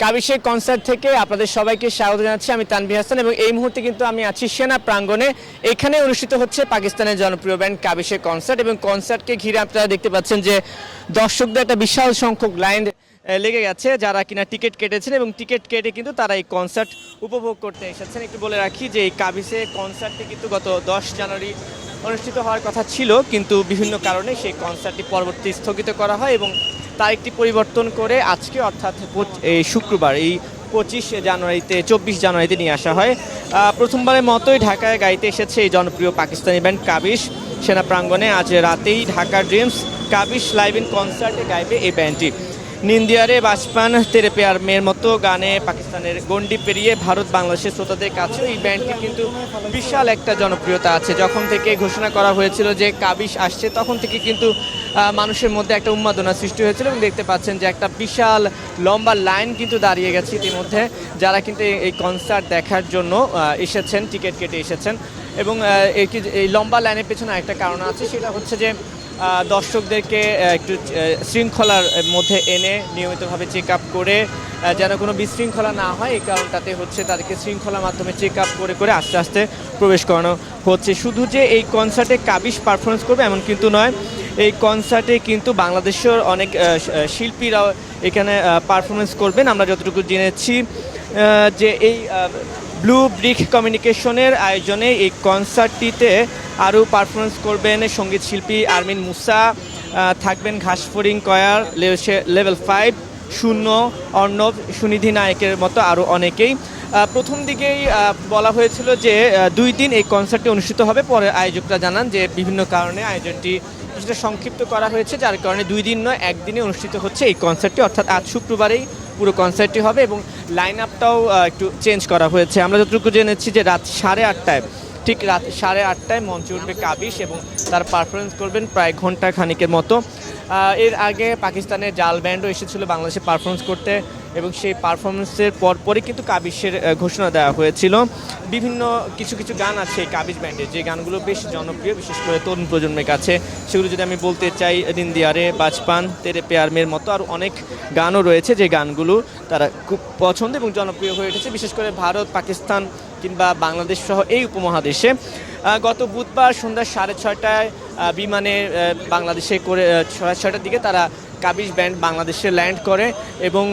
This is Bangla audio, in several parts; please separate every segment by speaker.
Speaker 1: কাবিশের কনসার্ট থেকে আপনাদের সবাইকে স্বাগত জানাচ্ছি। আমি তানভীর হাসান এবং এই মুহূর্তে কিন্তু আমি আছি সেনা প্রাঙ্গণে। এখানে অনুষ্ঠিত হচ্ছে পাকিস্তানের জনপ্রিয় ব্যান্ড কাবিশের কনসার্ট এবং কনসার্টকে ঘিরে আপনারা দেখতে পাচ্ছেন যে দর্শকদের একটা বিশাল সংখ্যক লাইন লেগে গেছে, যারা কিনা টিকিট কেটেছেন এবং টিকিট কেটে কিন্তু তারা এই কনসার্ট উপভোগ করতে এসেছেন। একটু বলে রাখি যে এই কাবিশের কনসার্টটি কিন্তু গত 10 জানুয়ারি অনুষ্ঠিত হওয়ার কথা ছিল, কিন্তু বিভিন্ন কারণে সেই কনসার্টটি পরবর্তী স্থগিত করা হয় এবং তারিখটি পরিবর্তন করে আজকে অর্থাৎ এই শুক্রবার এই 24 জানুয়ারিতে নিয়ে আসা হয়। প্রথমবারের মতোই ঢাকায় গাইতে এসেছে এই জনপ্রিয় পাকিস্তানি ব্যান্ড কাবিশ সেনা প্রাঙ্গণে। আজ রাতেই Dhaka dreams Kabish live in কনসার্টে গাইবে এই ব্যান্ডটি। নিন্দিয়ারে বাজপান তেরে পেয়ার মেয়ের মতো গানে পাকিস্তানের গণ্ডি পেরিয়ে ভারত বাংলাদেশের শ্রোতাদের কাছেও এই ব্যান্ডটি কিন্তু বিশাল একটা জনপ্রিয়তা আছে। যখন থেকে ঘোষণা করা হয়েছিল যে কাবিশ আসছে, তখন থেকে কিন্তু মানুষের মধ্যে একটা উন্মাদনা সৃষ্টি হয়েছিল এবং দেখতে পাচ্ছেন যে একটা বিশাল লম্বা লাইন কিন্তু দাঁড়িয়ে গেছে ইতিমধ্যে, যারা কিন্তু এই কনসার্ট দেখার জন্য এসেছেন, টিকিট কেটে এসেছেন। এবং এই লম্বা লাইনের পেছনে একটা কারণ আছে, সেটা হচ্ছে যে দর্শকদেরকে একটু শৃঙ্খলার মধ্যে এনে নিয়মিতভাবে চেক আপ করে যেন কোনো বিশৃঙ্খলা না হয়, এই কারণটাতে হচ্ছে তাদেরকে শৃঙ্খলার মাধ্যমে চেক আপ করে করে আস্তে আস্তে প্রবেশ করানো হচ্ছে। শুধু যে এই কনসার্টে কাবিশ পারফরমেন্স করবে এমন কিন্তু নয়, এই কনসার্টে কিন্তু বাংলাদেশের অনেক শিল্পীরাও এখানে পারফরমেন্স করবেন। আমরা যতটুকু জেনেছি যে এই ব্লু ব্রিক কমিউনিকেশনের আয়োজনে এই কনসার্টটিতে আরও পারফরমেন্স করবেন সঙ্গীত শিল্পী আরমিন মুসা, থাকবেন ঘাসফড়িং কয়ার, লেভেল 5, শূন্য, অর্ণব, সুনিধি নায়কের মতো আরও অনেকেই। প্রথম দিকেই বলা হয়েছিল যে 2 দিন এই কনসার্টটি অনুষ্ঠিত হবে। পরে আয়োজকরা জানান যে বিভিন্ন কারণে আয়োজনটি কিছুটা সংক্ষিপ্ত করা হয়েছে, যার কারণে 2 দিন নয় 1 দিনে অনুষ্ঠিত হচ্ছে এই কনসার্টটি, অর্থাৎ আজ শুক্রবারেই পুরো কনসার্টটি হবে এবং লাইন আপটাও একটু চেঞ্জ করা হয়েছে। আমরা যতটুকু জেনেছি যে রাত 8:30 ঠিক রাত 8:30 মঞ্চে উঠবে কাবিশ এবং তার পারফরমেন্স করবেন প্রায় ঘন্টা খানিকের মতো। এর আগে পাকিস্তানের জাল ব্যান্ডও এসেছিল বাংলাদেশে পারফরমেন্স করতে এবং সেই পারফরমেন্সের পরপরই কিন্তু কাবিশের ঘোষণা দেওয়া হয়েছিল। বিভিন্ন কিছু গান আছে এই কাবিশ ব্যান্ডের, যে গানগুলো বেশ জনপ্রিয় বিশেষ করে তরুণ প্রজন্মের কাছে। সেগুলো যদি আমি বলতে চাই, নিন্দিয়ারে বাজপান তেরে পেয়ার মেয়ের মতো আরও অনেক গানও রয়েছে, যে গানগুলো তারা খুব পছন্দ এবং জনপ্রিয় হয়ে উঠেছে বিশেষ করে ভারত, পাকিস্তান কিংবা বাংলাদেশ সহ এই উপমহাদেশে। গত বুধবার সন্ধ্যা 6:30 বিমানে বাংলাদেশে করে 6:30টার দিকে তারা কাবিশ ব্যান্ড বাংলাদেশে ল্যান্ড করে এবং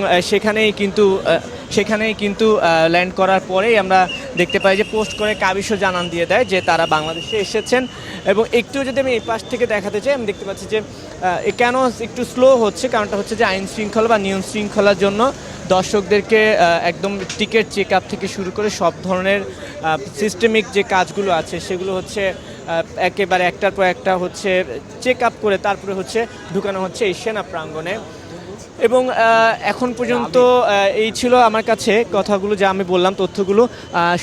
Speaker 1: সেখানেই কিন্তু ল্যান্ড করার পরেই আমরা দেখতে পাই যে পোস্ট করে কাবিশও জানান দিয়ে দেয় যে তারা বাংলাদেশে এসেছেন। এবং একটু যদি আমি এই পাশ থেকে দেখাতে চাই, আমি দেখতে পাচ্ছি যে কেন একটু স্লো হচ্ছে, কারণটা হচ্ছে যে আইন শৃঙ্খলা বা নিয়ম শৃঙ্খলার জন্য দর্শকদেরকে একদম টিকিট চেক আপ থেকে শুরু করে সব ধরনের সিস্টেমিক যে কাজগুলো আছে সেগুলো হচ্ছে একেবারে একটার পর একটা হচ্ছে চেক আপ করে তারপরে হচ্ছে ঢুকানো হচ্ছে এই সেনা প্রাঙ্গণে। এবং এখন পর্যন্ত এই ছিল আমার কাছে কথাগুলো, যা আমি বললাম তথ্যগুলো।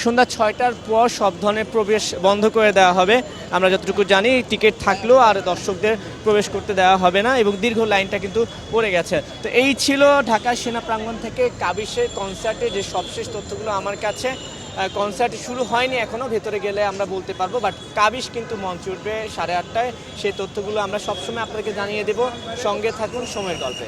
Speaker 1: সন্ধ্যা 6টার পর সব ধরনের প্রবেশ বন্ধ করে দেওয়া হবে। আমরা যতটুকু জানি টিকিট থাকলেও আর দর্শকদের প্রবেশ করতে দেওয়া হবে না এবং দীর্ঘ লাইনটা কিন্তু পড়ে গেছে। তো এই ছিল ঢাকা সেনা প্রাঙ্গণ থেকে কাবিশের কনসার্টে যে সবশেষ তথ্যগুলো আমার কাছে। কনসার্ট শুরু হয়নি এখনও, ভেতরে গেলে আমরা বলতে পারবো, বাট কাবিশ কিন্তু মঞ্চে উঠবে 8:30টায়। সেই তথ্যগুলো আমরা সবসময় আপনাদেরকে জানিয়ে দেব। সঙ্গে থাকুন সময়ের গল্পে।